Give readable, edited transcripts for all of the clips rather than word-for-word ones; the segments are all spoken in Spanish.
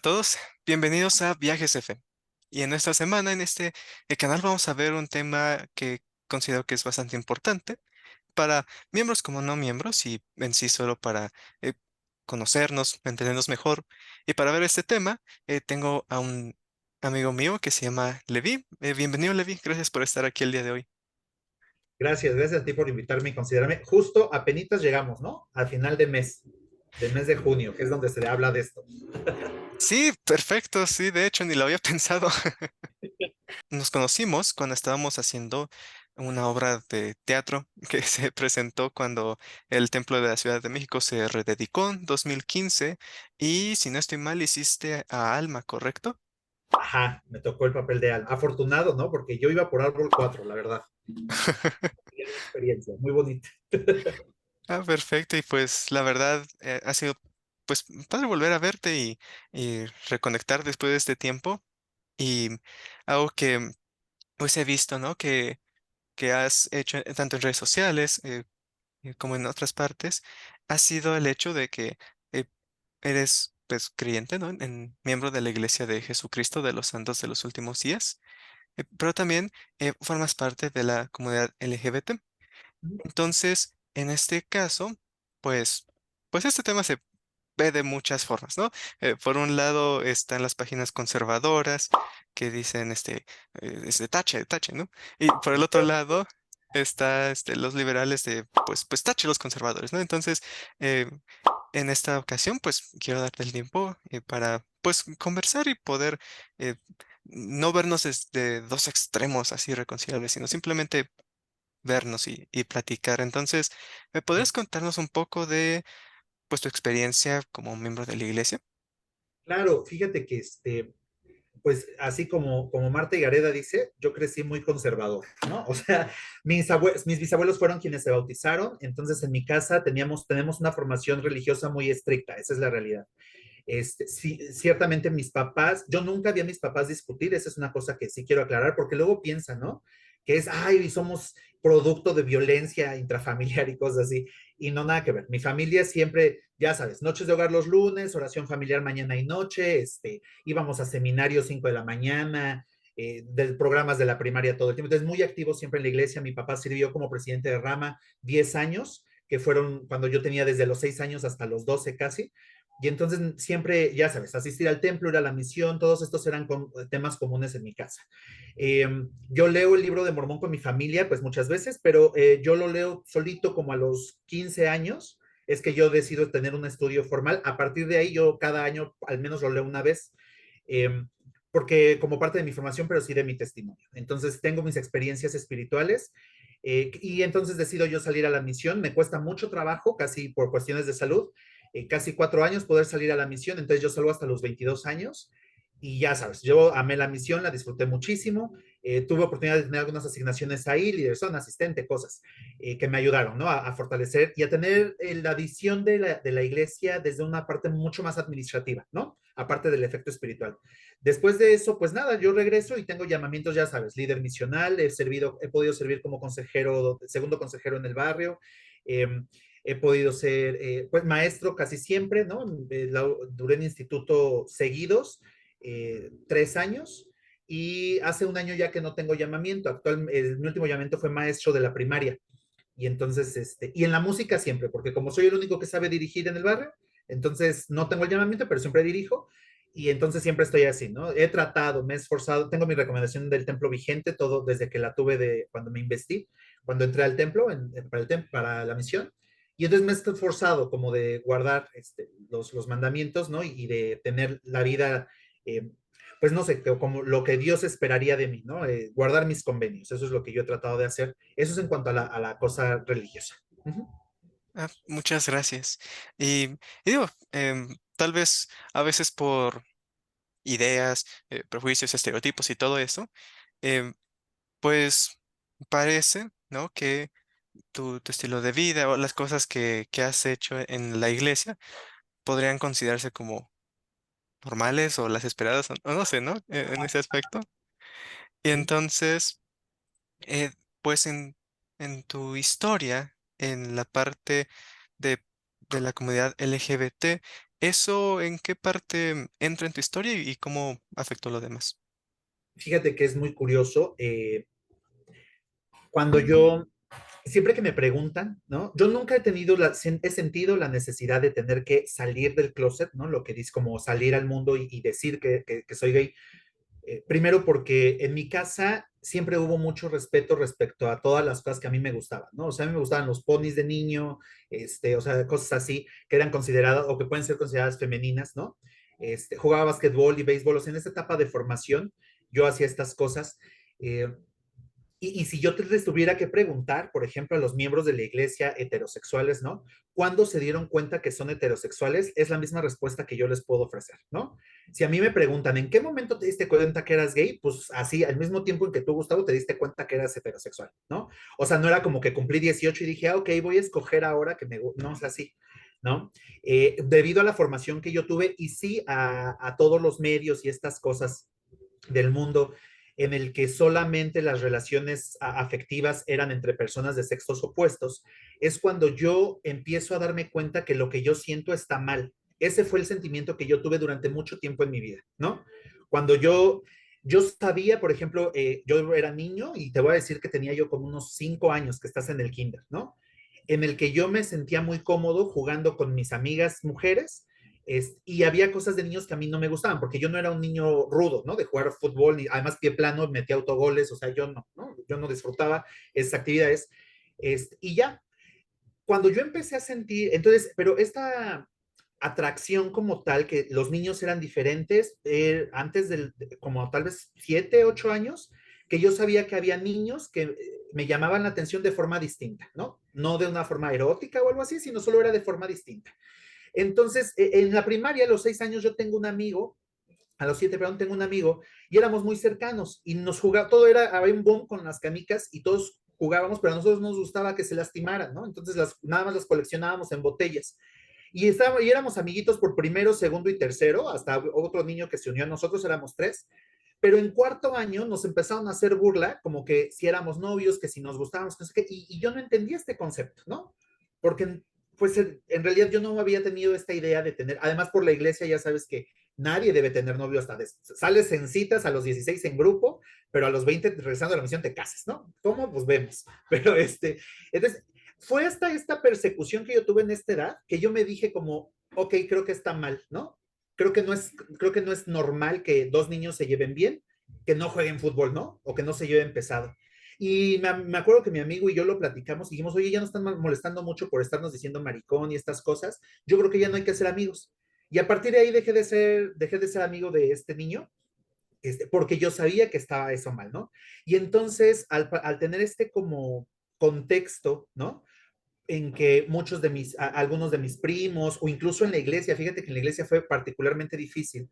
todos, bienvenidos a Viajes F. Y en esta semana, en este canal, vamos a ver un tema que considero que es bastante importante para miembros como no miembros y en sí solo para eh, conocernos, entendernos mejor. Y para ver este tema, tengo a un amigo mío que se llama Levi. Bienvenido, Levi, gracias por estar aquí el día de hoy. Gracias a ti por invitarme y considerarme. Justo apenitas llegamos, ¿no? Al final del mes de junio, que es donde se habla de esto. Sí, perfecto, sí, de hecho ni lo había pensado. Nos conocimos cuando estábamos haciendo una obra de teatro que se presentó cuando el Templo de la Ciudad de México se rededicó en 2015 y si no estoy mal hiciste a Alma, ¿correcto? Ajá, me tocó el papel de Al. Afortunado, ¿no? Porque yo iba por árbol 4, la verdad. Qué experiencia, muy bonita. Ah, perfecto, y pues la verdad ha sido pues padre volver a verte y reconectar después de este tiempo y algo que pues he visto, ¿no? Que has hecho tanto en redes sociales, como en otras partes, ha sido el hecho de que eh, eres pues creyente, ¿no? Miembro de la Iglesia de Jesucristo de los Santos de los Últimos Días, pero también formas parte de la comunidad LGBT. Entonces, en este caso, pues, pues este tema se ve de muchas formas, ¿no? Por un lado están las páginas conservadoras que dicen tache, tache, ¿no? Y por el otro lado está los liberales de pues tache los conservadores, ¿no? Entonces, eh, en esta ocasión, pues quiero darte el tiempo para pues conversar y poder eh, no vernos desde dos extremos así irreconciliables, sino simplemente vernos y platicar. Entonces, ¿me podrías contarnos un poco de pues tu experiencia como miembro de la iglesia? Claro, fíjate que pues así como Marta y Gareda dice, yo crecí muy conservador, ¿no? O sea, mis bisabuelos fueron quienes se bautizaron, entonces en mi casa tenemos una formación religiosa muy estricta, esa es la realidad. Sí, ciertamente mis papás, yo nunca vi a mis papás discutir, esa es una cosa que sí quiero aclarar, porque luego piensan, ¿no? Que es, ay, somos producto de violencia intrafamiliar y cosas así, y no nada que ver. Mi familia siempre, ya sabes, noches de hogar los lunes, oración familiar mañana y noche, íbamos a seminarios 5 de la mañana, de programas de la primaria todo el tiempo. Entonces, muy activo siempre en la iglesia. Mi papá sirvió como presidente de Rama 10 años, que fueron cuando yo tenía desde los 6 años hasta los 12 casi. Y entonces siempre, ya sabes, asistir al templo, ir a la misión, todos estos eran temas comunes en mi casa. Eh, yo leo el libro de Mormón con mi familia, pues muchas veces, pero yo lo leo solito como a los 15 años, es que yo decido tener un estudio formal. A partir de ahí, yo cada año al menos lo leo una vez, eh, porque como parte de mi formación, pero sí de mi testimonio. Entonces tengo mis experiencias espirituales. Y entonces decido yo salir a la misión. Me cuesta mucho trabajo, casi por cuestiones de salud, casi 4 años poder salir a la misión, entonces yo salgo hasta los 22 años y ya sabes, yo amé la misión, la disfruté muchísimo, tuve oportunidad de tener algunas asignaciones ahí, liderazón, asistente, cosas que me ayudaron, ¿no? A fortalecer y a tener la visión de la iglesia desde una parte mucho más administrativa, ¿no? Aparte del efecto espiritual. Después de eso, pues nada, yo regreso y tengo llamamientos, ya sabes, líder misional, he podido servir como consejero, segundo consejero en el barrio, eh, he podido ser pues maestro casi siempre, ¿no? Duré en instituto seguidos 3 años y hace un año ya que no tengo llamamiento. Mi último llamamiento fue maestro de la primaria. Y entonces, y en la música siempre, porque como soy el único que sabe dirigir en el barrio, entonces no tengo el llamamiento, pero siempre dirijo. Y entonces siempre estoy así, ¿no? He tratado, me he esforzado, tengo mi recomendación del templo vigente, todo desde que la tuve de cuando me investí, cuando entré al templo, para la misión. Y entonces me he esforzado como de guardar los mandamientos, ¿no? Y de tener la vida, pues no sé, como lo que Dios esperaría de mí, ¿no? Guardar mis convenios, eso es lo que yo he tratado de hacer. Eso es en cuanto a la cosa religiosa. Ujú. Ah, muchas gracias. Y digo, tal vez a veces por ideas, prejuicios, estereotipos y todo eso, em, pues parece, ¿no? Que tu estilo de vida o las cosas que has hecho en la iglesia podrían considerarse como normales o las esperadas, o no sé, ¿no? En ese aspecto. Y Sí. entonces, eh, pues en tu historia, en la parte de, de la comunidad LGBT, ¿Eso en qué parte entra en tu historia y cómo afectó lo demás? Fíjate que es muy curioso. Cuando yo, siempre que me preguntan, ¿no? Yo nunca he tenido, he sentido la necesidad de tener que salir del closet, ¿no? Lo que dice como salir al mundo y decir que soy gay. Primero porque en mi casa siempre hubo mucho respeto respecto a todas las cosas que a mí me gustaban, ¿no? O sea, a mí me gustaban los ponis de niño, o sea, cosas así que eran consideradas o que pueden ser consideradas femeninas, ¿no? Jugaba básquetbol y béisbol, o sea, en esa etapa de formación yo hacía estas cosas. Eh, si yo les tuviera que preguntar, por ejemplo, a los miembros de la iglesia heterosexuales, ¿no? ¿Cuándo se dieron cuenta que son heterosexuales? Es la misma respuesta que yo les puedo ofrecer, ¿no? Si a mí me preguntan, ¿en qué momento te diste cuenta que eras gay? Pues así, al mismo tiempo en que tú, Gustavo, te diste cuenta que eras heterosexual, ¿no? O sea, no era como que cumplí 18 y dije, ah, ok, voy a escoger ahora que me... No, es así, ¿no? Debido a la formación que yo tuve y sí a todos los medios y estas cosas del mundo en el que solamente las relaciones afectivas eran entre personas de sexos opuestos, es cuando yo empiezo a darme cuenta que lo que yo siento está mal. Ese fue el sentimiento que yo tuve durante mucho tiempo en mi vida, ¿no? Cuando yo sabía, por ejemplo, yo era niño y te voy a decir que tenía yo como unos 5 años que estás en el kinder, ¿no? En el que yo me sentía muy cómodo jugando con mis amigas mujeres y había cosas de niños que a mí no me gustaban, porque yo no era un niño rudo, ¿no? De jugar fútbol, ni, además pie plano, metía autogoles, o sea, yo no, ¿no? Yo no disfrutaba esas actividades. Y ya, cuando yo empecé a sentir, entonces, pero esta atracción como tal, que los niños eran diferentes, antes como tal vez 7, 8 años, que yo sabía que había niños que me llamaban la atención de forma distinta, ¿no? No de una forma erótica o algo así, sino solo era de forma distinta. Entonces, en la primaria, a los 6 años, yo tengo un amigo, a los 7, perdón, tengo un amigo, y éramos muy cercanos, y nos jugaba, todo era, había un boom con las canicas, y todos jugábamos, pero a nosotros nos gustaba que se lastimaran, ¿no? Entonces, nada más las coleccionábamos en botellas. Y éramos amiguitos por primero, segundo y tercero, hasta otro niño que se unió a nosotros, éramos tres. Pero en cuarto año nos empezaron a hacer burla, como que si éramos novios, que si nos gustábamos, no sé qué, y yo no entendía este concepto, ¿no? Porque pues en realidad yo no había tenido esta idea de tener, además por la iglesia ya sabes que nadie debe tener novio sales en citas a los 16 en grupo, pero a los 20 regresando a la misión te casas, ¿no? ¿Cómo? Pues vemos. Pero entonces fue hasta esta persecución que yo tuve en esta edad que yo me dije como, ok, creo que está mal, ¿no? Creo que no es normal que dos niños se lleven bien, que no jueguen fútbol, ¿no? O que no se lleven pesado. Y me acuerdo que mi amigo y yo lo platicamos y dijimos, oye, ya nos están molestando mucho por estarnos diciendo maricón y estas cosas. Yo creo que ya no hay que ser amigos. Y a partir de ahí dejé de ser amigo de este niño, porque yo sabía que estaba eso mal, ¿no? Y entonces, al tener este como contexto, ¿no? En que algunos de mis primos, o incluso en la iglesia, fíjate que en la iglesia fue particularmente difícil,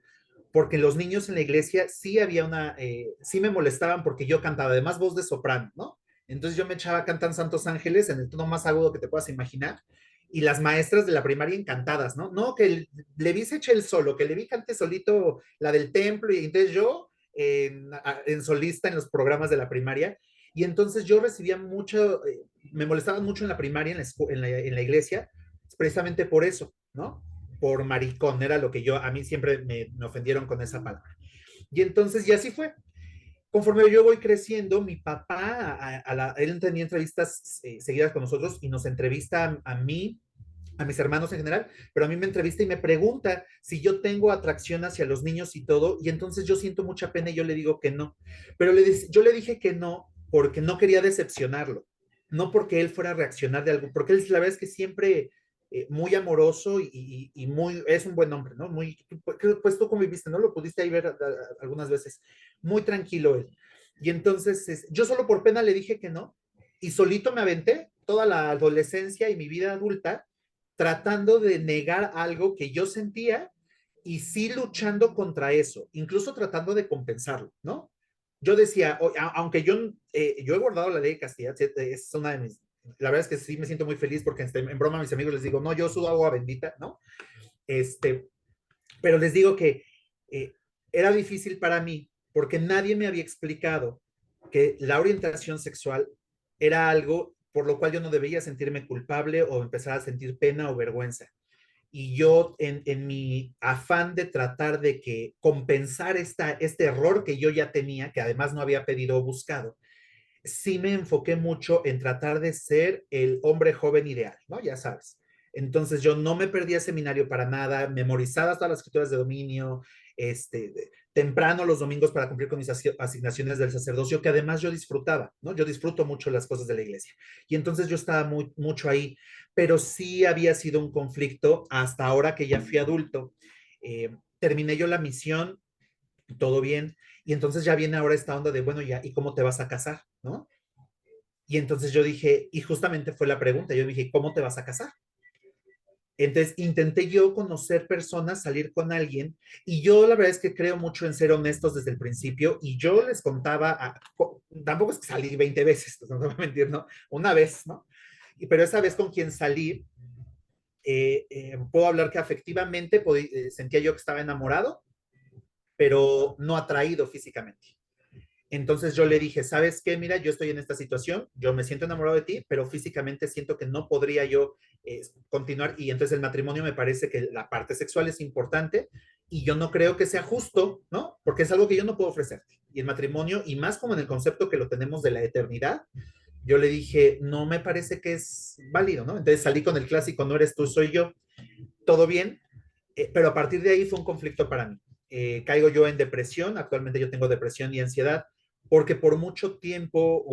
porque los niños en la iglesia sí había sí me molestaban porque yo cantaba, además voz de soprano, ¿no? Entonces yo me echaba cantar Santos Ángeles en el tono más agudo que te puedas imaginar, y las maestras de la primaria encantadas, ¿no? No, que Levi se eche el solo, que Levi cante solito la del templo, y entonces yo en solista en los programas de la primaria, y entonces yo recibía mucho, me molestaban mucho en la primaria, en la iglesia, precisamente por eso, ¿no? Por maricón, era lo que a mí siempre me ofendieron con esa palabra. Y entonces, y así fue. Conforme yo voy creciendo, mi papá, él tenía entrevistas seguidas con nosotros y nos entrevista a mí, a mis hermanos en general, pero a mí me entrevista y me pregunta si yo tengo atracción hacia los niños y todo, y entonces yo siento mucha pena y yo le digo que no. Pero yo le dije que no porque no quería decepcionarlo, no porque él fuera a reaccionar de algo, porque él la verdad es que siempre muy amoroso y muy, es un buen hombre, ¿no? Muy, pues tú conviviste, ¿no? Lo pudiste ahí ver algunas veces, muy tranquilo él. Y entonces yo solo por pena le dije que no, y solito me aventé toda la adolescencia y mi vida adulta tratando de negar algo que yo sentía y sí luchando contra eso, incluso tratando de compensarlo, ¿no? Yo decía, aunque yo he guardado la ley de castidad, es una de mis, la verdad es que sí me siento muy feliz porque en broma a mis amigos les digo, no, yo sudo agua bendita, ¿no? Este, pero les digo que eh, era difícil para mí porque nadie me había explicado que la orientación sexual era algo por lo cual yo no debía sentirme culpable o empezar a sentir pena o vergüenza. y yo en mi afán de tratar de que compensar este error que yo ya tenía, que además no había pedido o buscado, sí me enfoqué mucho en tratar de ser el hombre joven ideal, ¿no? Ya sabes. Entonces yo no me perdía seminario para nada, memorizadas todas las escrituras de dominio, temprano los domingos para cumplir con mis asignaciones del sacerdocio, que además yo disfrutaba, ¿no? Yo disfruto mucho las cosas de la iglesia. Y entonces yo estaba mucho ahí, pero sí había sido un conflicto hasta ahora que ya fui adulto. Terminé yo la misión, todo bien, y entonces ya viene ahora esta onda de, bueno, ya, ¿y cómo te vas a casar? ¿No? Y entonces yo dije, y justamente fue la pregunta, yo dije, ¿cómo te vas a casar? Entonces intenté yo conocer personas, salir con alguien, y yo la verdad es que creo mucho en ser honestos desde el principio, y yo les contaba, tampoco es que salí 20 veces, no te voy a mentir, ¿no? Una vez, ¿no? Pero esa vez con quien salí, puedo hablar que afectivamente sentía yo que estaba enamorado, pero no atraído físicamente. Entonces yo le dije, ¿sabes qué? Mira, yo estoy en esta situación, yo me siento enamorado de ti, pero físicamente siento que no podría yo continuar y entonces el matrimonio me parece que la parte sexual es importante y yo no creo que sea justo, ¿no? Porque es algo que yo no puedo ofrecerte. Y el matrimonio, y más como en el concepto que lo tenemos de la eternidad, yo le dije, no me parece que es válido, ¿no? Entonces salí con el clásico, no eres tú, soy yo, todo bien, pero a partir de ahí fue un conflicto para mí. Caigo yo en depresión, actualmente yo tengo depresión y ansiedad, porque por mucho tiempo,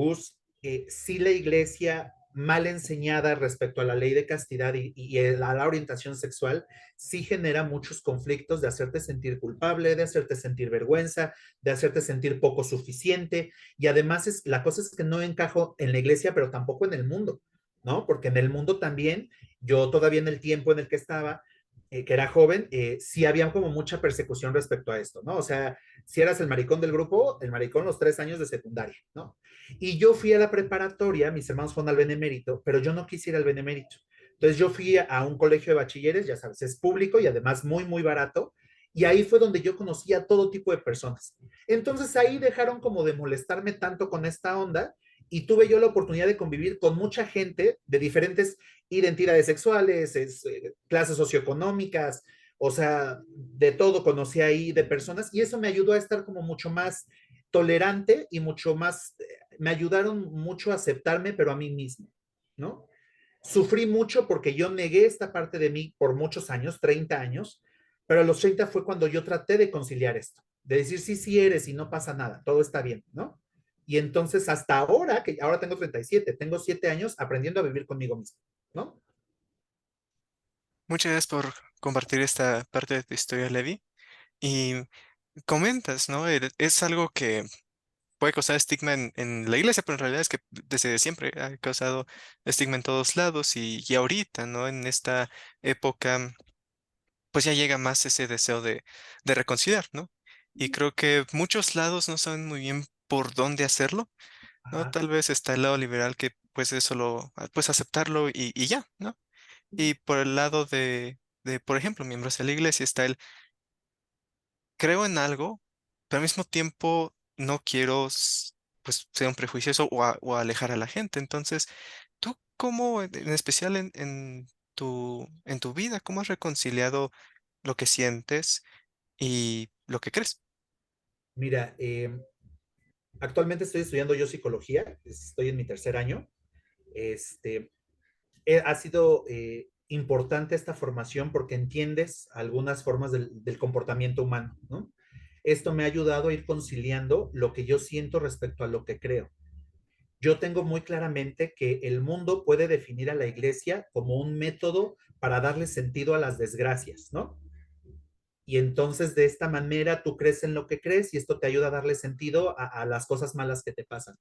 sí la iglesia mal enseñada respecto a la ley de castidad y a la orientación sexual, sí genera muchos conflictos de hacerte sentir culpable, de hacerte sentir vergüenza, de hacerte sentir poco suficiente, y además la cosa es que no encajo en la iglesia, pero tampoco en el mundo, ¿no? Porque en el mundo también, yo todavía en el tiempo en el que estaba, que era joven, sí había como mucha persecución respecto a esto, ¿no? O sea, si eras el maricón del grupo, el maricón los 3 años de secundaria, ¿no? Y yo fui a la preparatoria, mis hermanos fueron al benemérito, pero yo no quisiera el benemérito. Entonces yo fui a un colegio de bachilleres, ya sabes, es público y además muy, muy barato. Y ahí fue donde yo conocí a todo tipo de personas. Entonces ahí dejaron como de molestarme tanto con esta onda y tuve yo la oportunidad de convivir con mucha gente de diferentes identidades sexuales, clases socioeconómicas, o sea, de todo conocí ahí de personas y eso me ayudó a estar como mucho más tolerante y mucho más, me ayudaron mucho a aceptarme, pero a mí mismo, ¿no? Sufrí mucho porque yo negué esta parte de mí por muchos años, 30 años, pero a los 30 fue cuando yo traté de conciliar esto, de decir sí, sí eres y no pasa nada, todo está bien, ¿no? Y entonces hasta ahora, que ahora tengo 37, tengo 7 años aprendiendo a vivir conmigo mismo, ¿no? Muchas gracias por compartir esta parte de tu historia, Levi. Y comentas, ¿no? Es algo que puede causar estigma en la iglesia, pero en realidad es que desde siempre ha causado estigma en todos lados y ahorita, ¿no? En esta época, pues ya llega más ese deseo de reconciliar, ¿no? Y creo que muchos lados no saben muy bien por dónde hacerlo, ¿no? Ajá. Tal vez está el lado liberal que pues es solo, pues aceptarlo y ya, ¿no? Y por el lado por ejemplo, miembros de la iglesia está el creo en algo, pero al mismo tiempo no quiero, pues, ser un prejuicioso o alejar a la gente. Entonces, ¿tú cómo, en especial en tu vida, cómo has reconciliado lo que sientes y lo que crees? Mira, actualmente estoy estudiando yo psicología, estoy en mi tercer año. Este, ha sido importante esta formación porque entiendes algunas formas del comportamiento humano, ¿no? Esto me ha ayudado a ir conciliando lo que yo siento respecto a lo que creo. Yo tengo muy claramente que el mundo puede definir a la iglesia como un método para darle sentido a las desgracias, ¿no? Y entonces de esta manera tú crees en lo que crees y esto te ayuda a darle sentido a las cosas malas que te pasan.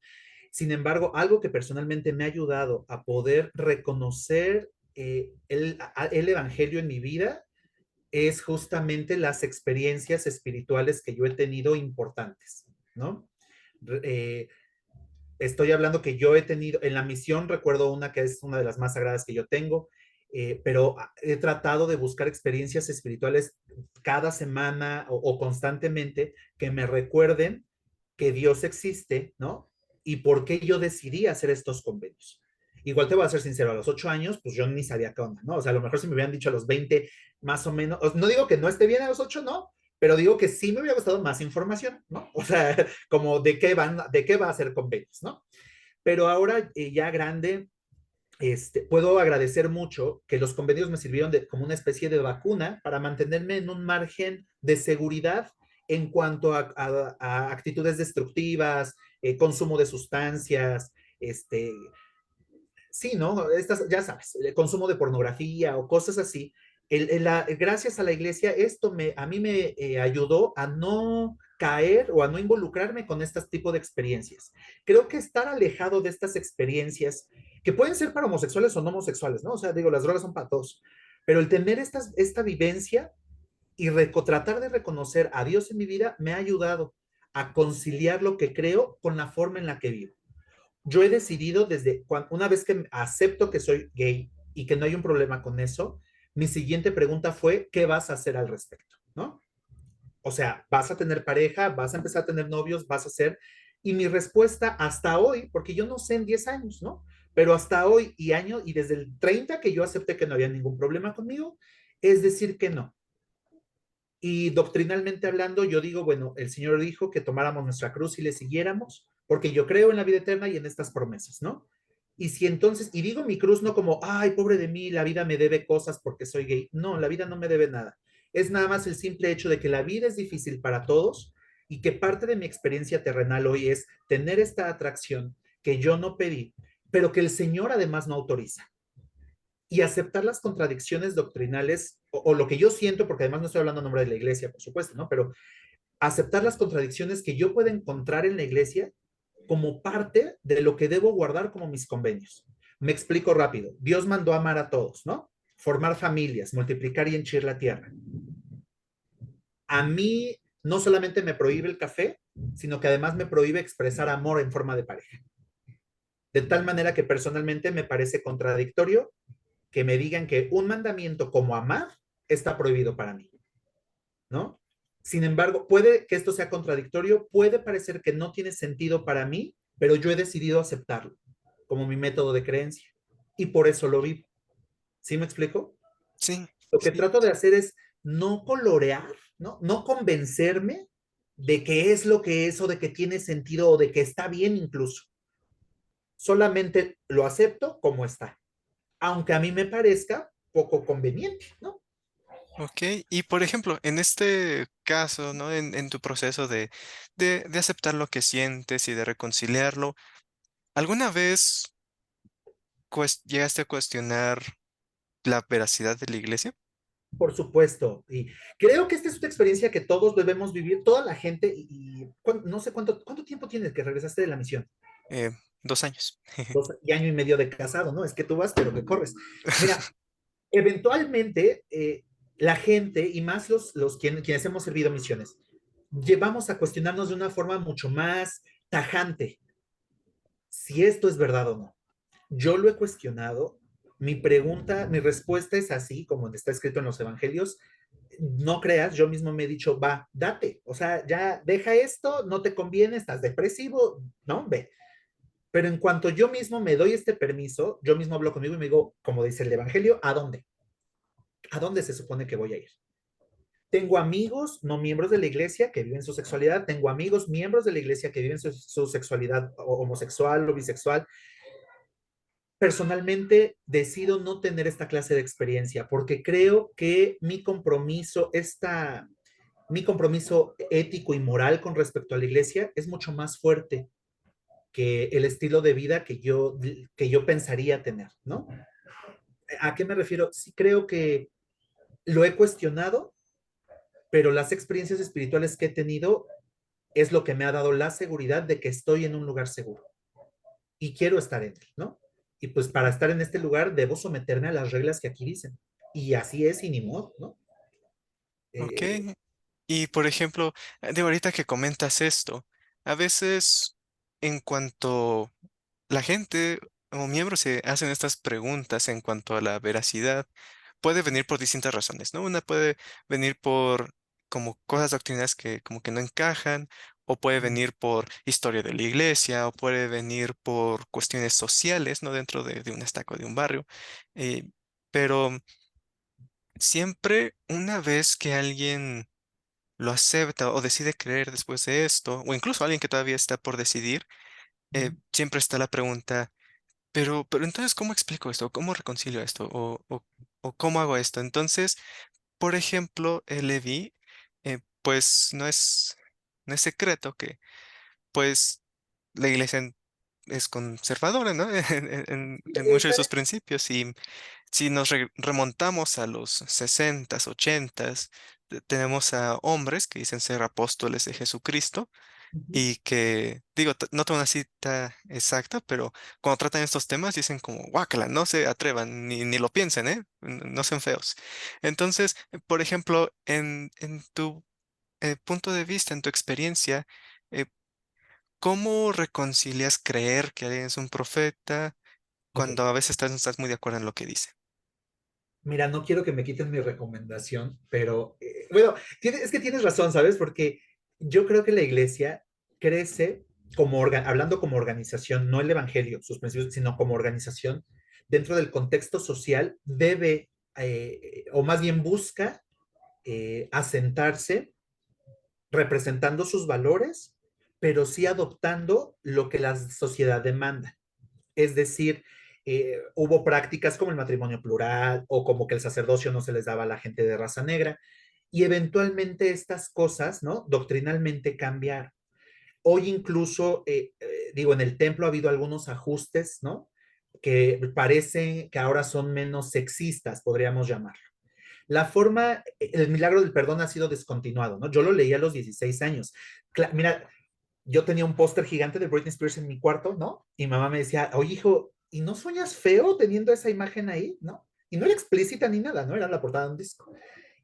Sin embargo, algo que personalmente me ha ayudado a poder reconocer el Evangelio en mi vida es justamente las experiencias espirituales que yo he tenido importantes, ¿no? Eh, Estoy hablando que yo he tenido, en la misión recuerdo una que es una de las más sagradas que yo tengo, pero he tratado de buscar experiencias espirituales cada semana o constantemente que me recuerden que Dios existe, ¿no? Y por qué yo decidí hacer estos convenios. Igual te voy a ser sincero, a los 8 años, pues yo ni sabía qué onda, ¿no? O sea, a lo mejor si me hubieran dicho a los 20, más o menos, no digo que no esté bien a los 8, no, pero digo que sí me hubiera gustado más información, ¿no? O sea, como de qué va a ser convenios, ¿no? Pero ahora ya grande, puedo agradecer mucho que los convenios me sirvieron como una especie de vacuna para mantenerme en un margen de seguridad en cuanto a actitudes destructivas, consumo de sustancias, sí, ¿no? Estas, ya sabes, el consumo de pornografía o cosas así. Gracias a la iglesia, a mí me ayudó a no caer o a no involucrarme con este tipo de experiencias. Creo que estar alejado de estas experiencias, que pueden ser para homosexuales o no homosexuales, ¿no? O sea, digo, las drogas son para todos, pero el tener esta vivencia y tratar de reconocer a Dios en mi vida me ha ayudado a conciliar lo que creo con la forma en la que vivo. Yo he decidido una vez que acepto que soy gay y que no hay un problema con eso, mi siguiente pregunta fue, ¿qué vas a hacer al respecto? ¿No? O sea, ¿vas a tener pareja? ¿Vas a empezar a tener novios? ¿Vas a hacer? Y mi respuesta hasta hoy, porque yo no sé en 10 años, ¿no? Pero hasta hoy y desde el 30 que yo acepté que no había ningún problema conmigo, es decir que no. Y doctrinalmente hablando, yo digo, bueno, el Señor dijo que tomáramos nuestra cruz y le siguiéramos, porque yo creo en la vida eterna y en estas promesas, ¿no? Y si entonces, y digo mi cruz no como, ay, pobre de mí, la vida me debe cosas porque soy gay. No, la vida no me debe nada. Es nada más el simple hecho de que la vida es difícil para todos y que parte de mi experiencia terrenal hoy es tener esta atracción que yo no pedí, pero que el Señor además no autoriza y aceptar las contradicciones doctrinales o lo que yo siento, porque además no estoy hablando en nombre de la iglesia, por supuesto, ¿no? Pero aceptar las contradicciones que yo pueda encontrar en la iglesia como parte de lo que debo guardar como mis convenios. Me explico rápido. Dios mandó amar a todos, ¿no? Formar familias, multiplicar y henchir la tierra. A mí no solamente me prohíbe el café, sino que además me prohíbe expresar amor en forma de pareja. De tal manera que personalmente me parece contradictorio que me digan que un mandamiento como amar está prohibido para mí, ¿no? Sin embargo, puede que esto sea contradictorio, puede parecer que no tiene sentido para mí, pero yo he decidido aceptarlo como mi método de creencia y por eso lo vivo. ¿Sí me explico? Sí, Lo que sí. trato de hacer es no colorear, ¿no? No convencerme de que es lo que es o de que tiene sentido o de que está bien incluso. Solamente lo acepto como está, aunque a mí me parezca poco conveniente, ¿no? Ok, y por ejemplo, en este caso, ¿no? En tu proceso de aceptar lo que sientes y de reconciliarlo, ¿alguna vez llegaste a cuestionar la veracidad de la iglesia? Por supuesto, y creo que esta es una experiencia que todos debemos vivir, toda la gente, no sé cuánto tiempo tienes que regresaste de la misión, 2 años. 2 y año y medio de casado, ¿no? Es que tú vas, pero que corres. Mira, eventualmente la gente, y más quienes hemos servido misiones, llevamos a cuestionarnos de una forma mucho más tajante si esto es verdad o no. Yo lo he cuestionado, mi respuesta es así, como está escrito en los evangelios, no creas, yo mismo me he dicho, va, date, o sea, ya deja esto, no te conviene, estás depresivo, no, ve. Pero en cuanto yo mismo me doy este permiso, yo mismo hablo conmigo y me digo, como dice el Evangelio, ¿a dónde? ¿A dónde se supone que voy a ir? Tengo amigos no miembros de la iglesia que viven su sexualidad, tengo amigos miembros de la iglesia que viven su sexualidad homosexual o bisexual. Personalmente decido no tener esta clase de experiencia porque creo que mi compromiso ético y moral con respecto a la iglesia es mucho más fuerte que el estilo de vida que yo pensaría tener, ¿no? ¿A qué me refiero? Sí creo que lo he cuestionado, pero las experiencias espirituales que he tenido es lo que me ha dado la seguridad de que estoy en un lugar seguro y quiero estar en él, ¿no? Y pues para estar en este lugar debo someterme a las reglas que aquí dicen. Y así es y ni modo, ¿no? Ok, Eh, y por ejemplo, de ahorita que comentas esto, a veces en cuanto la gente o miembros se hacen estas preguntas en cuanto a la veracidad, puede venir por distintas razones, ¿no? Una puede venir por como cosas doctrinas que como que no encajan, o puede venir por historia de la iglesia, o puede venir por cuestiones sociales, ¿no? Dentro de un estaco de un barrio. Eh, pero siempre una vez que alguien lo acepta o decide creer después de esto, o incluso alguien que todavía está por decidir, siempre está la pregunta, pero entonces, ¿cómo explico esto? ¿Cómo reconcilio esto? O ¿cómo hago esto? Entonces, por ejemplo, Leví, pues no es secreto que, pues, la iglesia es conservadora, ¿no? En muchos de sus principios. Y si nos remontamos a los 60s, 80s, tenemos a hombres que dicen ser apóstoles de Jesucristo y que, digo, no tengo una cita exacta, pero cuando tratan estos temas dicen como, guácala, no se atrevan, ni lo piensen, ¿eh? No sean feos. Entonces, por ejemplo, en tu punto de vista, en tu experiencia, eh, ¿cómo reconcilias creer que alguien es un profeta Ok, cuando a veces no estás muy de acuerdo en lo que dice? mira, no quiero que me quiten mi recomendación, pero bueno, es que tienes razón, ¿sabes? Porque yo creo que la iglesia crece como, hablando como organización, no el evangelio, sus principios, sino como organización, dentro del contexto social, debe, o más bien busca, asentarse representando sus valores, pero sí adoptando lo que la sociedad demanda. Es decir, hubo prácticas como el matrimonio plural o como que el sacerdocio no se les daba a la gente de raza negra y eventualmente estas cosas, ¿no? Doctrinalmente cambiaron. Hoy incluso, digo, en el templo ha habido algunos ajustes, ¿no? Que parece que ahora son menos sexistas, podríamos llamarlo. La forma, el milagro del perdón ha sido descontinuado, ¿no? Yo lo leí a los 16 años. Mira, yo tenía un póster gigante de Britney Spears en mi cuarto, ¿no? Y mamá me decía, oye, hijo, ¿y no sueñas feo teniendo esa imagen ahí, ¿no? Y no era explícita ni nada, ¿no? Era la portada de un disco.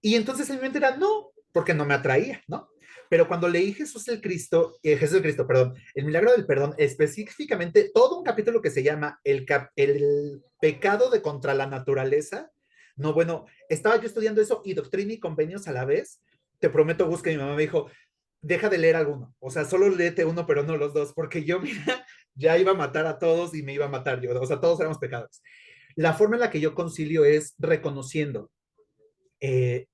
Y entonces en mi mente era, no, porque no me atraía, ¿no? Pero cuando leí Jesús el Cristo, perdón, el milagro del perdón, específicamente todo un capítulo que se llama el pecado de contra la naturaleza, no, bueno, estaba yo estudiando eso y doctrina y convenios a la vez, te prometo, busca, mi mamá me dijo, deja de leer alguno, o sea, solo léete uno, pero no los dos, porque yo, mira, ya iba a matar a todos y me iba a matar yo, o sea, todos éramos pecados. La forma en la que yo concilio es reconociendo eh,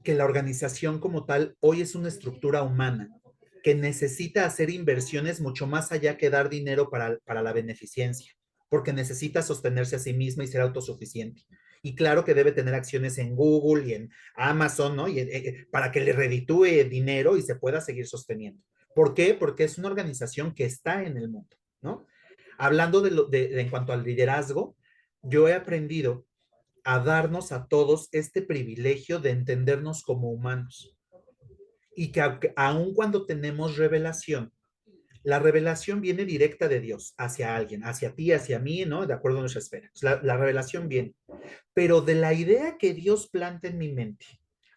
que la organización como tal hoy es una estructura humana que necesita hacer inversiones mucho más allá que dar dinero para la beneficencia, porque necesita sostenerse a sí misma y ser autosuficiente. Y claro que debe tener acciones en Google y en Amazon, ¿no? Para que le reditúe dinero y se pueda seguir sosteniendo. ¿Por qué? Porque es una organización que está en el mundo, ¿no? Hablando en cuanto al liderazgo, yo he aprendido a darnos a todos este privilegio de entendernos como humanos. Y que aun cuando tenemos revelación, la revelación viene directa de Dios hacia alguien, hacia ti, hacia mí, ¿no? De acuerdo a nuestra esfera. La revelación viene. Pero de la idea que Dios planta en mi mente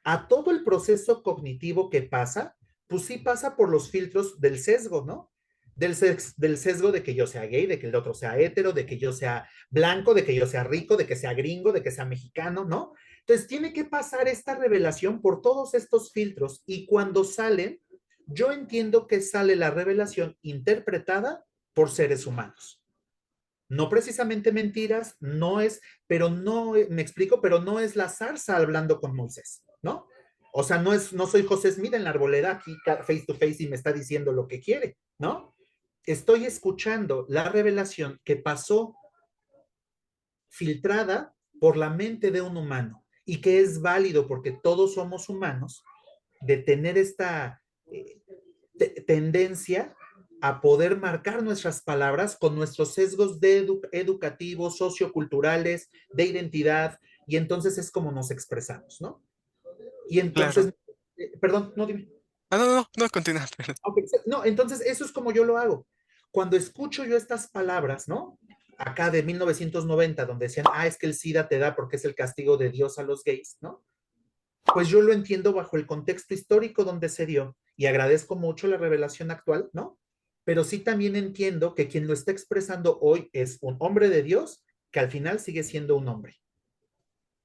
a todo el proceso cognitivo que pasa, pues sí pasa por los filtros del sesgo, ¿no? Del sesgo de que yo sea gay, de que el otro sea hetero, de que yo sea blanco, de que yo sea rico, de que sea gringo, de que sea mexicano, ¿no? Entonces tiene que pasar esta revelación por todos estos filtros y cuando salen, yo entiendo que sale la revelación interpretada por seres humanos. No precisamente mentiras, no es, pero no, me explico, pero no es la zarza hablando con Moisés, ¿no? O sea, no soy José Smith en la arboleda aquí face to face y me está diciendo lo que quiere, ¿no? Estoy escuchando la revelación que pasó filtrada por la mente de un humano y que es válido porque todos somos humanos de tener esta eh, tendencia a poder marcar nuestras palabras con nuestros sesgos educativos, socioculturales, de identidad, y entonces es como nos expresamos, ¿no? Y Claro. entonces, perdón, no dime. Ah, no, no, no, no, continúa. Okay. No, entonces eso es como yo lo hago. Cuando escucho yo estas palabras, ¿no? Acá de 1990, donde decían, es que el SIDA te da porque es el castigo de Dios a los gays, ¿no? Pues yo lo entiendo bajo el contexto histórico donde se dio y agradezco mucho la revelación actual, ¿no? Pero sí también entiendo que quien lo está expresando hoy es un hombre de Dios que al final sigue siendo un hombre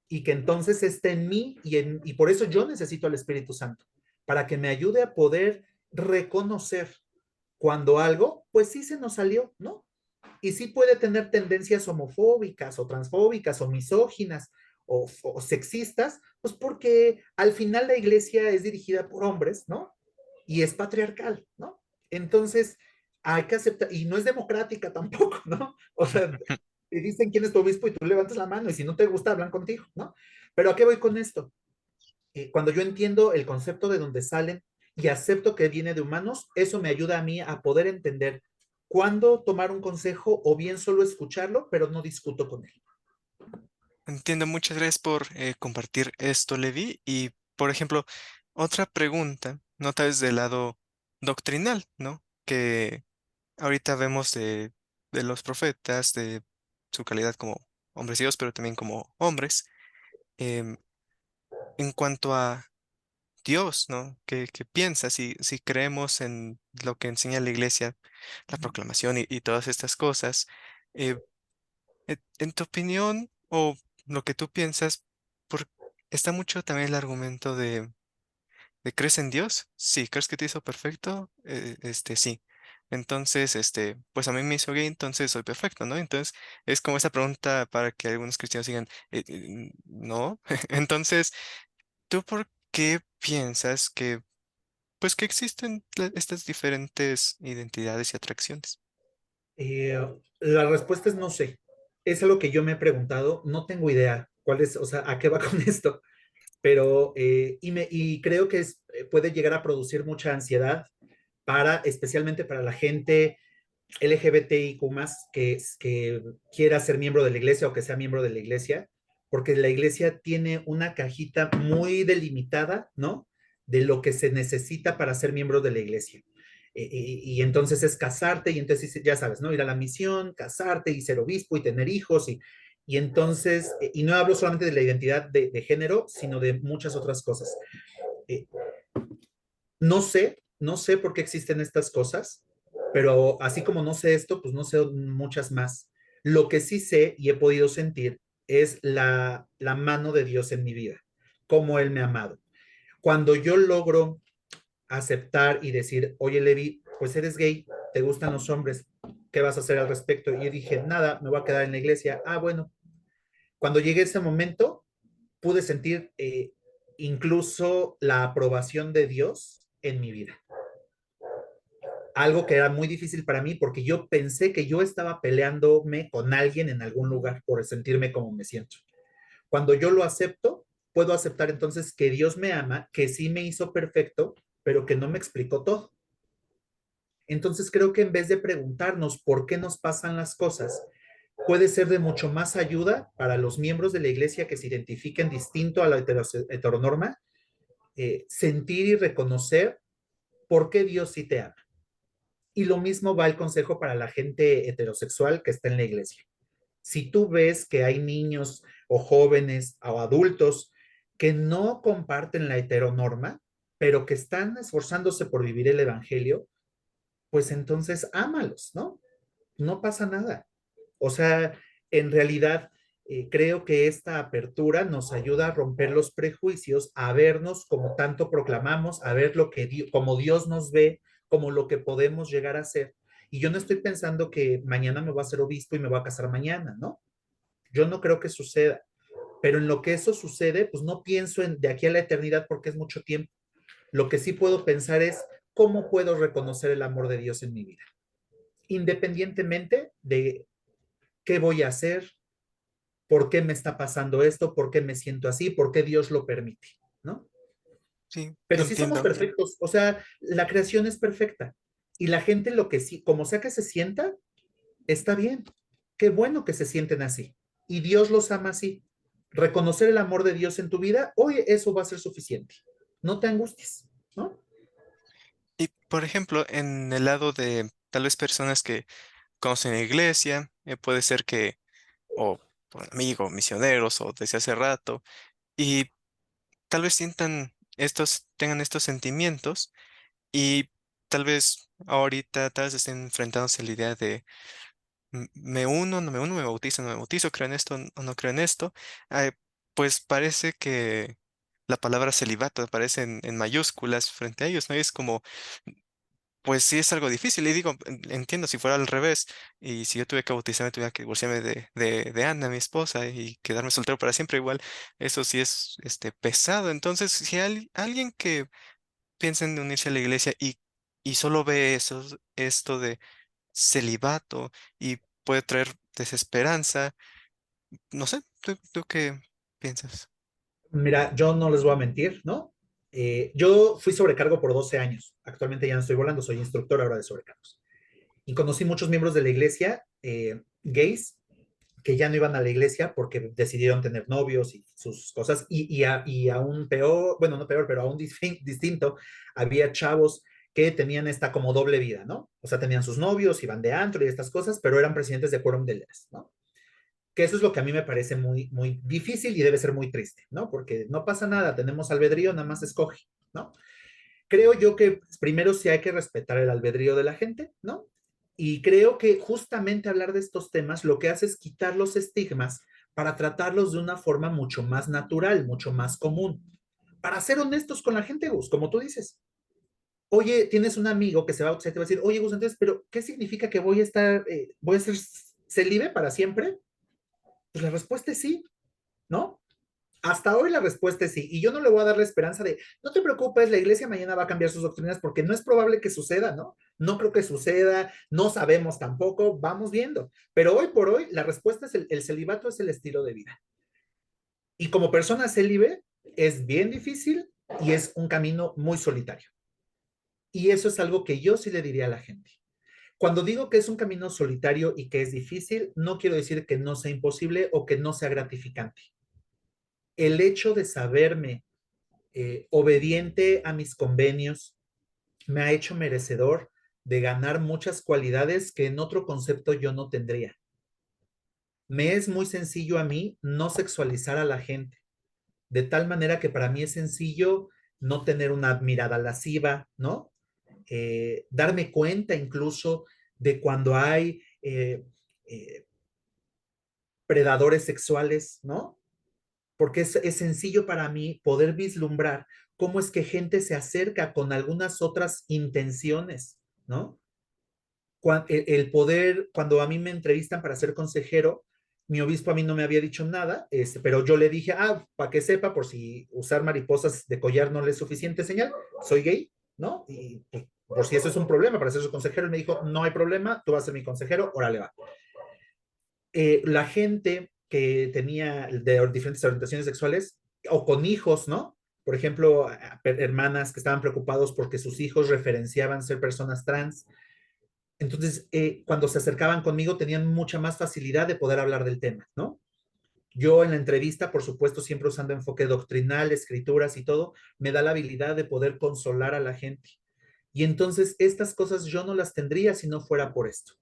y que entonces está en mí y por eso yo necesito al Espíritu Santo para que me ayude a poder reconocer cuando algo, pues sí se nos salió, ¿no? Y sí puede tener tendencias homofóbicas o transfóbicas o misóginas o sexistas, pues porque al final la iglesia es dirigida por hombres, ¿no? Y es patriarcal, ¿no? Entonces, hay que aceptar, y no es democrática tampoco, ¿no? O sea, te dicen quién es tu obispo y tú levantas la mano y si no te gusta, hablan contigo, ¿no? Pero ¿a qué voy con esto? Cuando yo entiendo el concepto de donde salen y acepto que viene de humanos, eso me ayuda a mí a poder entender cuándo tomar un consejo o bien solo escucharlo, pero no discuto con él. Entiendo, muchas gracias por compartir esto, Levi. Y, por ejemplo, otra pregunta, no tal vez del lado doctrinal, ¿no? Que ahorita vemos de los profetas, de su calidad como hombres y Dios, pero también como hombres. Em, en cuanto a Dios, ¿no? ¿Qué piensas? Si creemos en lo que enseña la iglesia, la proclamación y todas estas cosas, eh, en tu opinión o lo que tú piensas, por- está mucho también el argumento de ¿crees en Dios? Sí, ¿crees que te hizo perfecto? Sí. Entonces, pues a mí me hizo gay, entonces soy perfecto, ¿no? Entonces, es como esa pregunta para que algunos cristianos digan, no. Entonces, ¿tú por qué piensas pues que existen estas diferentes identidades y atracciones? Eh, la respuesta es no sé. Es algo que yo me he preguntado, no tengo idea cuál es, o sea, a qué va con esto, pero y creo que puede llegar a producir mucha ansiedad especialmente para la gente LGBTIQ que quiera ser miembro de la iglesia o que sea miembro de la iglesia, porque la iglesia tiene una cajita muy delimitada, ¿no? De lo que se necesita para ser miembro de la iglesia. Y entonces es casarte y entonces ya sabes, ¿no? Ir a la misión, casarte y ser obispo y tener hijos y entonces, y no hablo solamente de la identidad de género, sino de muchas otras cosas. Eh, no sé por qué existen estas cosas, pero así como no sé esto, pues no sé muchas más. Lo que sí sé y he podido sentir es la mano de Dios en mi vida, cómo Él me ha amado. Cuando yo logro aceptar y decir, oye Levi, pues eres gay, te gustan los hombres, ¿qué vas a hacer al respecto? Y yo dije, nada, me voy a quedar en la iglesia. Ah, bueno, cuando llegué a ese momento, pude sentir incluso la aprobación de Dios en mi vida, algo que era muy difícil para mí porque yo pensé que yo estaba peleándome con alguien en algún lugar por sentirme como me siento. Cuando yo lo acepto, puedo aceptar entonces que Dios me ama, que sí me hizo perfecto, pero que no me explicó todo. Entonces creo que en vez de preguntarnos por qué nos pasan las cosas, puede ser de mucho más ayuda para los miembros de la iglesia que se identifiquen distinto a la heteronorma, sentir y reconocer por qué Dios sí te ama. Y lo mismo va el consejo para la gente heterosexual que está en la iglesia. Si tú ves que hay niños o jóvenes o adultos que no comparten la heteronorma, pero que están esforzándose por vivir el evangelio, pues entonces ámalos, ¿no? No pasa nada. O sea, en realidad creo que esta apertura nos ayuda a romper los prejuicios, a vernos como tanto proclamamos, a ver lo que como Dios nos ve, como lo que podemos llegar a ser. Y yo no estoy pensando que mañana me voy a hacer obispo y me voy a casar mañana, ¿no? Yo no creo que suceda. Pero en lo que eso sucede, pues no pienso en de aquí a la eternidad porque es mucho tiempo. Lo que sí puedo pensar es cómo puedo reconocer el amor de Dios en mi vida, independientemente de qué voy a hacer, por qué me está pasando esto, por qué me siento así, por qué Dios lo permite, ¿no? Sí, Pero sí somos entiendo. perfectos, o sea, la creación es perfecta y la gente lo que sí, como sea que se sienta, está bien. Qué bueno que se sienten así y Dios los ama así. Reconocer el amor de Dios en tu vida, hoy eso va a ser suficiente. No te angusties, ¿no? Y por ejemplo, en el lado de tal vez personas que conocen la iglesia, puede ser que, o por amigos, misioneros, o desde hace rato, y tal vez tengan estos sentimientos, y tal vez ahorita, tal vez estén enfrentándose a la idea de me uno, no me uno, me bautizo, no me bautizo, creo en esto o no creo en esto. Pues parece que la palabra celibato aparece en mayúsculas frente a ellos, ¿no? Y es como, pues sí es algo difícil. Y digo, entiendo si fuera al revés, y si yo tuve que bautizarme, tuviera que divorciarme de Ana, mi esposa, y quedarme soltero para siempre, igual, eso sí es pesado. Entonces, si hay alguien que piensa en unirse a la iglesia y solo ve eso, esto de celibato, y puede traer desesperanza, no sé, ¿tú qué piensas? Mira, yo no les voy a mentir, ¿no? Yo fui sobrecargo por 12 años. Actualmente ya no estoy volando, soy instructor ahora de sobrecargos. Y conocí muchos miembros de la iglesia, gays, que ya no iban a la iglesia porque decidieron tener novios y sus cosas. Y aún peor, bueno, no peor, pero aún distinto, había chavos que tenían esta como doble vida, ¿no? O sea, tenían sus novios, iban de antro y estas cosas, pero eran presidentes de quórum de líderes, ¿no? Que eso es lo que a mí me parece muy, muy difícil y debe ser muy triste, ¿no? Porque no pasa nada, tenemos albedrío, nada más escoge, ¿no? Creo yo que primero sí hay que respetar el albedrío de la gente, ¿no? Y creo que justamente hablar de estos temas lo que hace es quitar los estigmas para tratarlos de una forma mucho más natural, mucho más común. Para ser honestos con la gente, Gus, como tú dices. Oye, tienes un amigo que se va a te va a decir, oye, Gus, entonces, pero ¿qué significa que voy a estar, voy a ser célibe para siempre? Pues la respuesta es sí, ¿no? Hasta hoy la respuesta es sí. Y yo no le voy a dar la esperanza de, no te preocupes, la iglesia mañana va a cambiar sus doctrinas porque no es probable que suceda, ¿no? No creo que suceda, no sabemos tampoco, vamos viendo. Pero hoy por hoy la respuesta es el celibato es el estilo de vida. Y como persona célibe es bien difícil y es un camino muy solitario. Y eso es algo que yo sí le diría a la gente. Cuando digo que es un camino solitario y que es difícil, no quiero decir que no sea imposible o que no sea gratificante. El hecho de saberme obediente a mis convenios, me ha hecho merecedor de ganar muchas cualidades que en otro concepto yo no tendría. Me es muy sencillo a mí no sexualizar a la gente, de tal manera que para mí es sencillo no tener una mirada lasciva, ¿no? Darme cuenta incluso de cuando hay predadores sexuales, ¿no? Porque es sencillo para mí poder vislumbrar cómo es que gente se acerca con algunas otras intenciones, ¿no? El poder, cuando a mí me entrevistan para ser consejero, mi obispo a mí no me había dicho nada, pero yo le dije, para que sepa, por si usar mariposas de collar no le es suficiente señal, soy gay, ¿no? Y pues, por si eso es un problema para ser su consejero, él me dijo, no hay problema, tú vas a ser mi consejero, órale va. La gente que tenía de diferentes orientaciones sexuales o con hijos, ¿no? Por ejemplo, hermanas que estaban preocupados porque sus hijos referenciaban ser personas trans. Entonces, cuando se acercaban conmigo, tenían mucha más facilidad de poder hablar del tema, ¿no? Yo en la entrevista, por supuesto, siempre usando enfoque doctrinal, escrituras y todo, me da la habilidad de poder consolar a la gente. Y entonces estas cosas yo no las tendría si no fuera por esto.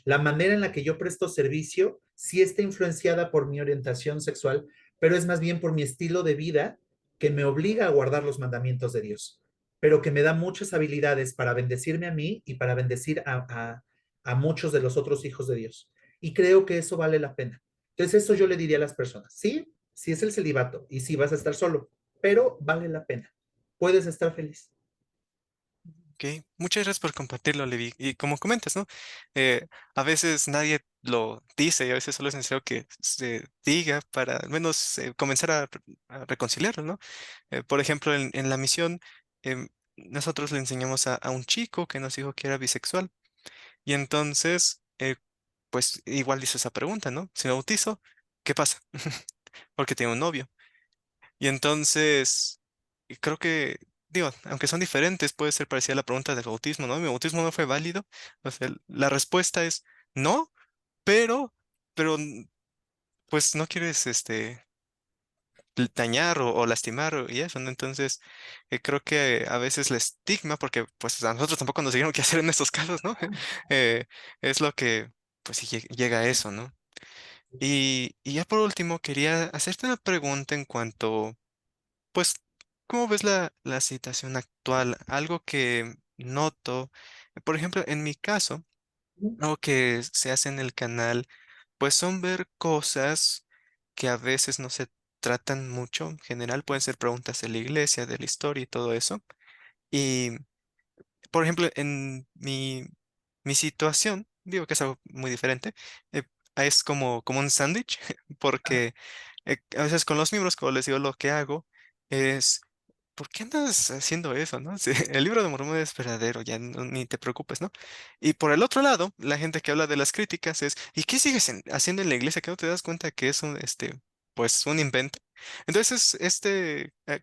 La manera en la que yo presto servicio sí está influenciada por mi orientación sexual, pero es más bien por mi estilo de vida que me obliga a guardar los mandamientos de Dios, pero que me da muchas habilidades para bendecirme a mí y para bendecir a muchos de los otros hijos de Dios. Y creo que eso vale la pena. Entonces eso yo le diría a las personas, sí, sí es el celibato y sí vas a estar solo, pero vale la pena. Puedes estar feliz. Ok, muchas gracias por compartirlo, Levi. Y como comentas, ¿no? A veces nadie lo dice y a veces solo es necesario que se diga para al menos comenzar a reconciliarlo, ¿no? Por ejemplo, en la misión, nosotros le enseñamos a un chico que nos dijo que era bisexual. Y entonces, pues igual hizo esa pregunta, ¿no? Si me bautizo, ¿qué pasa? Porque tengo un novio. Y entonces, y creo que, digo, aunque son diferentes, puede ser parecida a la pregunta del bautismo, ¿no? Mi bautismo no fue válido. O sea, la respuesta es no, pero, pero, pues no quieres, dañar o lastimar y eso, ¿no? Entonces, creo que a veces el estigma, porque pues a nosotros tampoco nos dijeron qué hacer en estos casos, ¿no? Eh, es lo que, pues sí llega a eso, ¿no? Y ya por último, quería hacerte una pregunta en cuanto, pues, ¿cómo ves la situación actual? Algo que noto, por ejemplo, en mi caso, algo que se hace en el canal, pues son ver cosas que a veces no sé. tratan mucho en general, pueden ser preguntas de la iglesia, de la historia y todo eso. Y, por ejemplo, en mi situación, digo que es algo muy diferente, eh, es como un sándwich, porque a veces con los miembros, como les digo, lo que hago es ¿por qué andas haciendo eso, no? Sí, el libro de Mormón es verdadero, ya ni te preocupes, ¿no? Y por el otro lado, la gente que habla de las críticas es, ¿y qué sigues haciendo en la iglesia? ¿Que no te das cuenta que es pues un invento? Entonces,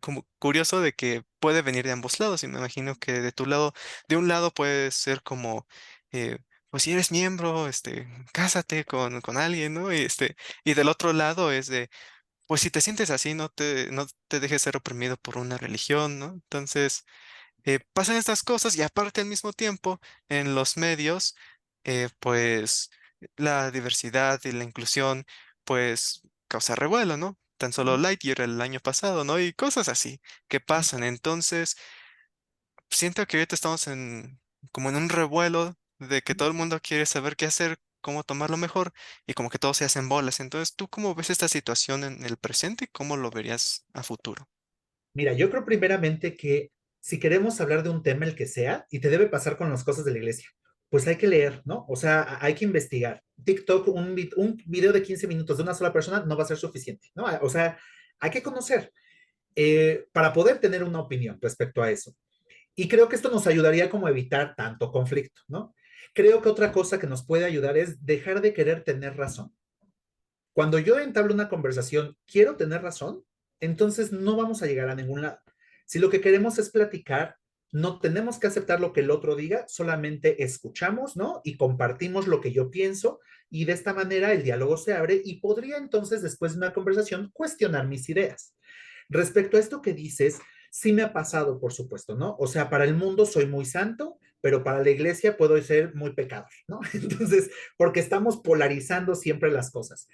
como curioso de que puede venir de ambos lados, y me imagino que de tu lado, de un lado puede ser como, eh, pues si eres miembro, cásate con alguien, ¿no? Y del otro lado es de pues si te sientes así, no te dejes ser oprimido por una religión, ¿no? Entonces, pasan estas cosas y aparte al mismo tiempo, en los medios, pues la diversidad y la inclusión, pues causa revuelo, ¿no? Tan solo Lightyear el año pasado, ¿no? Y cosas así que pasan. Entonces, siento que ahorita estamos como en un revuelo de que todo el mundo quiere saber qué hacer, cómo tomarlo mejor y como que todos se hacen bolas. Entonces, ¿tú cómo ves esta situación en el presente y cómo lo verías a futuro? Mira, yo creo primeramente que si queremos hablar de un tema, el que sea, y te debe pasar con las cosas de la iglesia, pues hay que leer, ¿no? O sea, hay que investigar. TikTok, un video de 15 minutos de una sola persona no va a ser suficiente, ¿no? O sea, hay que conocer para poder tener una opinión respecto a eso. Y creo que esto nos ayudaría como a evitar tanto conflicto, ¿no? Creo que otra cosa que nos puede ayudar es dejar de querer tener razón. Cuando yo entablo una conversación, quiero tener razón, entonces no vamos a llegar a ningún lado. Si lo que queremos es platicar, no tenemos que aceptar lo que el otro diga, solamente escuchamos, ¿no? Y compartimos lo que yo pienso y de esta manera el diálogo se abre y podría entonces después de una conversación cuestionar mis ideas. Respecto a esto que dices, sí me ha pasado, por supuesto, ¿no? O sea, para el mundo soy muy santo, pero para la iglesia puedo ser muy pecador, ¿no? Entonces, porque estamos polarizando siempre las cosas.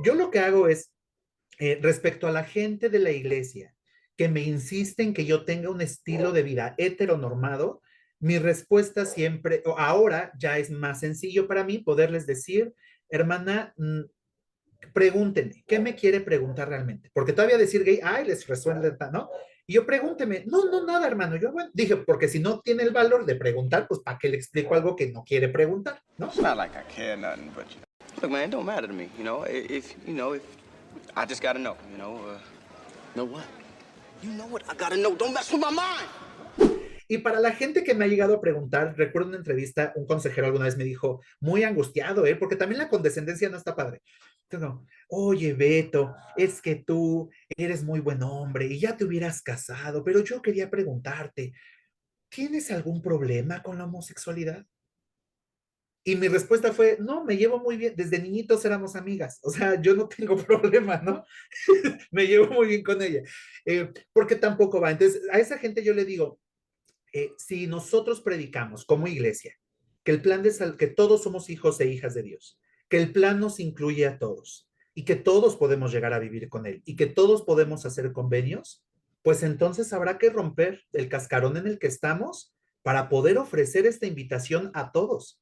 Yo lo que hago es, respecto a la gente de la iglesia que me insiste en que yo tenga un estilo de vida heteronormado, mi respuesta siempre, o ahora ya es más sencillo para mí poderles decir, hermana, pregúntenme, ¿qué me quiere preguntar realmente? Porque todavía decir gay, ay, les resuelve, ¿no? Y yo pregúnteme, no, no, nada, hermano. Yo, bueno, dije, porque si no tiene el valor de preguntar, pues ¿para qué le explico algo que no quiere preguntar, ¿no? It's not like I care nothing, but you know. Look, man, it don't matter to me. If I just gotta know. Know what? You know what? I gotta know. Don't mess with my mind. Y para la gente que me ha llegado a preguntar, recuerdo una entrevista, un consejero alguna vez me dijo, muy angustiado, ¿eh? Porque también la condescendencia no está padre. Entonces, no, oye, Beto, es que tú eres muy buen hombre y ya te hubieras casado, pero yo quería preguntarte, ¿tienes algún problema con la homosexualidad? Y mi respuesta fue, no, me llevo muy bien, desde niñitos éramos amigas, o sea, yo no tengo problema, ¿no? Me llevo muy bien con ella, porque tampoco va. Entonces, a esa gente yo le digo, si nosotros predicamos como iglesia que el plan que todos somos hijos e hijas de Dios, que el plan nos incluye a todos y que todos podemos llegar a vivir con él y que todos podemos hacer convenios, pues entonces habrá que romper el cascarón en el que estamos para poder ofrecer esta invitación a todos,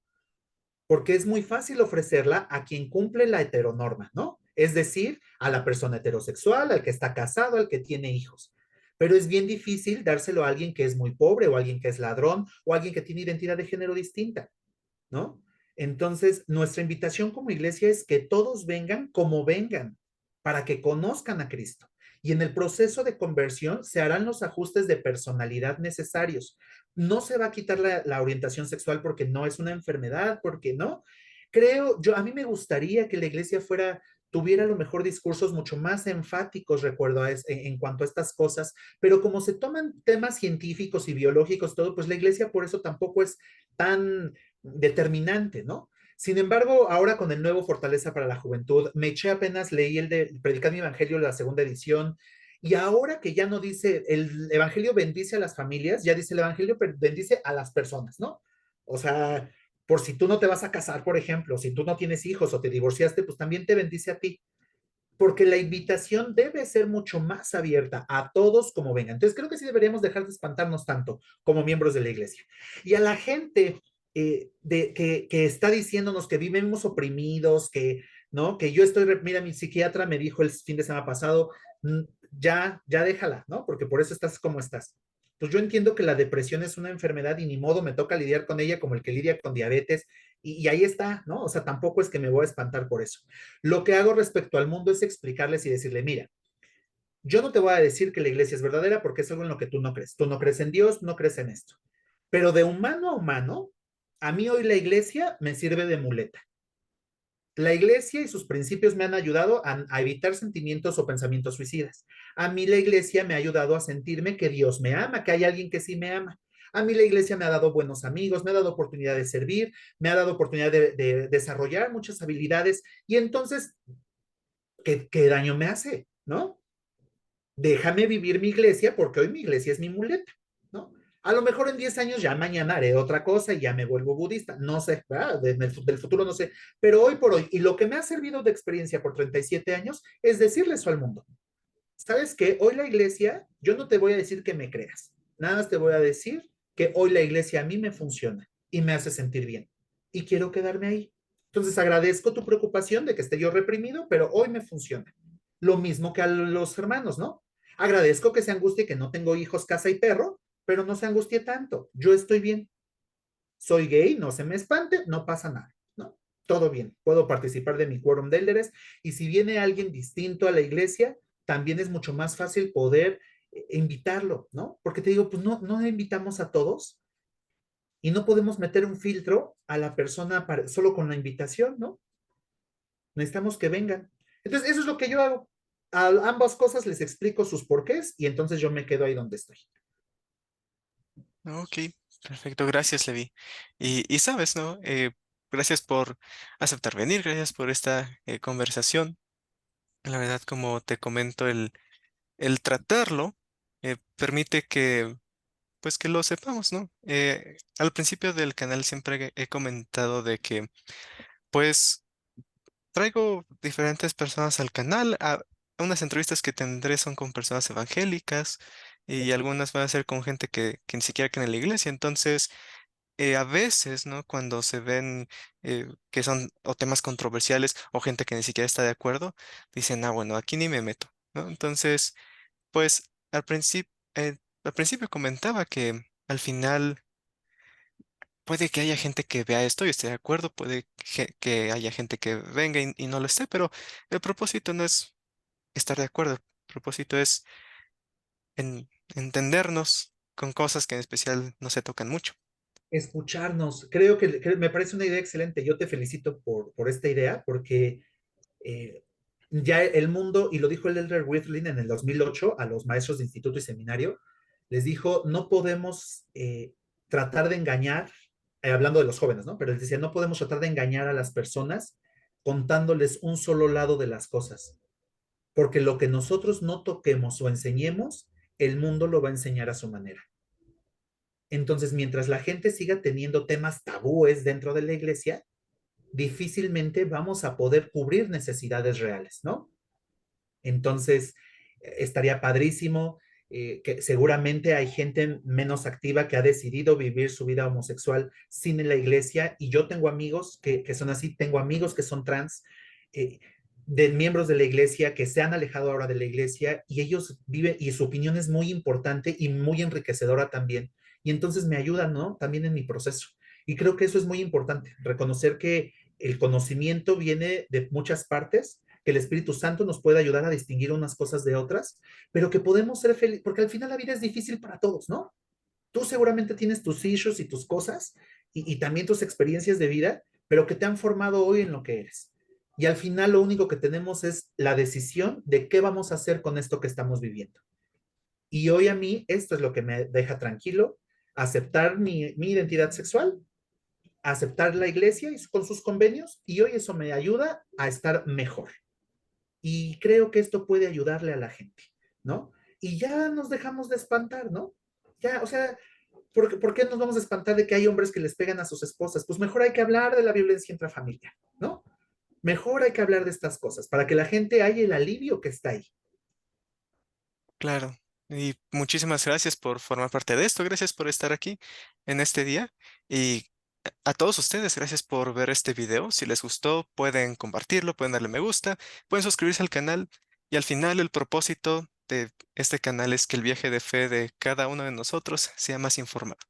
porque es muy fácil ofrecerla a quien cumple la heteronorma, ¿no? Es decir, a la persona heterosexual, al que está casado, al que tiene hijos. Pero es bien difícil dárselo a alguien que es muy pobre o a alguien que es ladrón o a alguien que tiene identidad de género distinta, ¿no? Entonces, nuestra invitación como iglesia es que todos vengan como vengan, para que conozcan a Cristo. Y en el proceso de conversión se harán los ajustes de personalidad necesarios. No se va a quitar la orientación sexual porque no es una enfermedad, porque no. A mí me gustaría que la iglesia tuviera a lo mejor discursos mucho más enfáticos, recuerdo, en cuanto a estas cosas, pero como se toman temas científicos y biológicos, todo, pues la iglesia por eso tampoco es tan determinante, ¿no? Sin embargo, ahora con el nuevo Fortaleza para la Juventud, me eché apenas, leí el de Predicar mi Evangelio, la segunda edición, y ahora que ya no dice, el Evangelio bendice a las familias, ya dice el Evangelio bendice a las personas, ¿no? O sea, por si tú no te vas a casar, por ejemplo, si tú no tienes hijos o te divorciaste, pues también te bendice a ti, porque la invitación debe ser mucho más abierta a todos como vengan. Entonces creo que sí deberíamos dejar de espantarnos tanto como miembros de la iglesia. Y a la gente que está diciéndonos que vivimos oprimidos, que, ¿no? Que yo estoy, mira, mi psiquiatra me dijo el fin de semana pasado, mm, ya déjala, ¿no? Porque por eso estás como estás. Pues yo entiendo que la depresión es una enfermedad y ni modo me toca lidiar con ella como el que lidia con diabetes y ahí está, ¿no? O sea, tampoco es que me voy a espantar por eso. Lo que hago respecto al mundo es explicarles y decirle, mira, yo no te voy a decir que la iglesia es verdadera porque es algo en lo que tú no crees. Tú no crees en Dios, no crees en esto. Pero de humano a humano, a mí hoy la iglesia me sirve de muleta. La iglesia y sus principios me han ayudado a evitar sentimientos o pensamientos suicidas. A mí la iglesia me ha ayudado a sentirme que Dios me ama, que hay alguien que sí me ama. A mí la iglesia me ha dado buenos amigos, me ha dado oportunidad de servir, me ha dado oportunidad de desarrollar muchas habilidades y entonces, ¿qué daño me hace? ¿No? Déjame vivir mi iglesia porque hoy mi iglesia es mi muleta, ¿no? A lo mejor en 10 años ya mañana haré otra cosa y ya me vuelvo budista, no sé, del futuro no sé, pero hoy por hoy, y lo que me ha servido de experiencia por 37 años es decirle eso al mundo. ¿Sabes qué? Hoy la iglesia, yo no te voy a decir que me creas, nada más te voy a decir que hoy la iglesia a mí me funciona y me hace sentir bien y quiero quedarme ahí. Entonces agradezco tu preocupación de que esté yo reprimido, pero hoy me funciona. Lo mismo que a los hermanos, ¿no? Agradezco que se angustie que no tengo hijos, casa y perro, pero no se angustie tanto. Yo estoy bien. Soy gay, no se me espante, no pasa nada, ¿no? Todo bien. Puedo participar de mi quórum de élderes y si viene alguien distinto a la iglesia, también es mucho más fácil poder invitarlo, ¿no? Porque te digo, pues no invitamos a todos y no podemos meter un filtro a la persona solo con la invitación, ¿no? Necesitamos que vengan. Entonces, eso es lo que yo hago. A ambas cosas les explico sus porqués y entonces yo me quedo ahí donde estoy. Ok, perfecto, gracias, Levi. Y sabes, ¿no? Gracias por aceptar venir, gracias por esta conversación. La verdad, como te comento, el tratarlo permite que, pues, que lo sepamos, ¿no? Al principio del canal siempre he comentado de que, pues, traigo diferentes personas al canal. Unas entrevistas que tendré son con personas evangélicas y algunas van a ser con gente que ni siquiera cree en la iglesia. Entonces, a veces, ¿no? Cuando se ven que son o temas controversiales o gente que ni siquiera está de acuerdo, dicen, ah, bueno, aquí ni me meto, ¿no? Entonces, pues al principio comentaba que al final puede que haya gente que vea esto y esté de acuerdo, puede que haya gente que venga y no lo esté, pero el propósito no es estar de acuerdo, el propósito es entendernos con cosas que en especial no se tocan mucho. Escucharnos, creo que me parece una idea excelente. Yo te felicito por esta idea porque eh, ya el mundo, y lo dijo el Elder Whitling en el 2008 a los maestros de instituto y seminario, les dijo, no podemos tratar de engañar, hablando de los jóvenes, ¿no? Pero les decía, no podemos tratar de engañar a las personas contándoles un solo lado de las cosas, porque lo que nosotros no toquemos o enseñemos, el mundo lo va a enseñar a su manera. Entonces, mientras la gente siga teniendo temas tabúes dentro de la iglesia, difícilmente vamos a poder cubrir necesidades reales, ¿no? Entonces, estaría padrísimo que seguramente hay gente menos activa que ha decidido vivir su vida homosexual sin la iglesia y yo tengo amigos que son así, tengo amigos que son trans, eh, de miembros de la iglesia que se han alejado ahora de la iglesia y ellos viven y su opinión es muy importante y muy enriquecedora también y entonces me ayudan, ¿no? También en mi proceso. Y creo que eso es muy importante, reconocer que el conocimiento viene de muchas partes, que el Espíritu Santo nos puede ayudar a distinguir unas cosas de otras, pero que podemos ser felices, porque al final la vida es difícil para todos, ¿no? Tú seguramente tienes tus issues y tus cosas y también tus experiencias de vida, pero que te han formado hoy en lo que eres. Y al final lo único que tenemos es la decisión de qué vamos a hacer con esto que estamos viviendo. Y hoy a mí esto es lo que me deja tranquilo, aceptar mi identidad sexual, aceptar la iglesia y con sus convenios, y hoy eso me ayuda a estar mejor. Y creo que esto puede ayudarle a la gente, ¿no? Y ya nos dejamos de espantar, ¿no? Ya, o sea, ¿por qué nos vamos a espantar de que hay hombres que les pegan a sus esposas? Pues mejor hay que hablar de la violencia intrafamiliar, ¿no? Mejor hay que hablar de estas cosas para que la gente haya el alivio que está ahí. Claro. Y muchísimas gracias por formar parte de esto. Gracias por estar aquí en este día. Y a todos ustedes, gracias por ver este video. Si les gustó, pueden compartirlo, pueden darle me gusta, pueden suscribirse al canal. Y al final el propósito de este canal es que el viaje de fe de cada uno de nosotros sea más informado.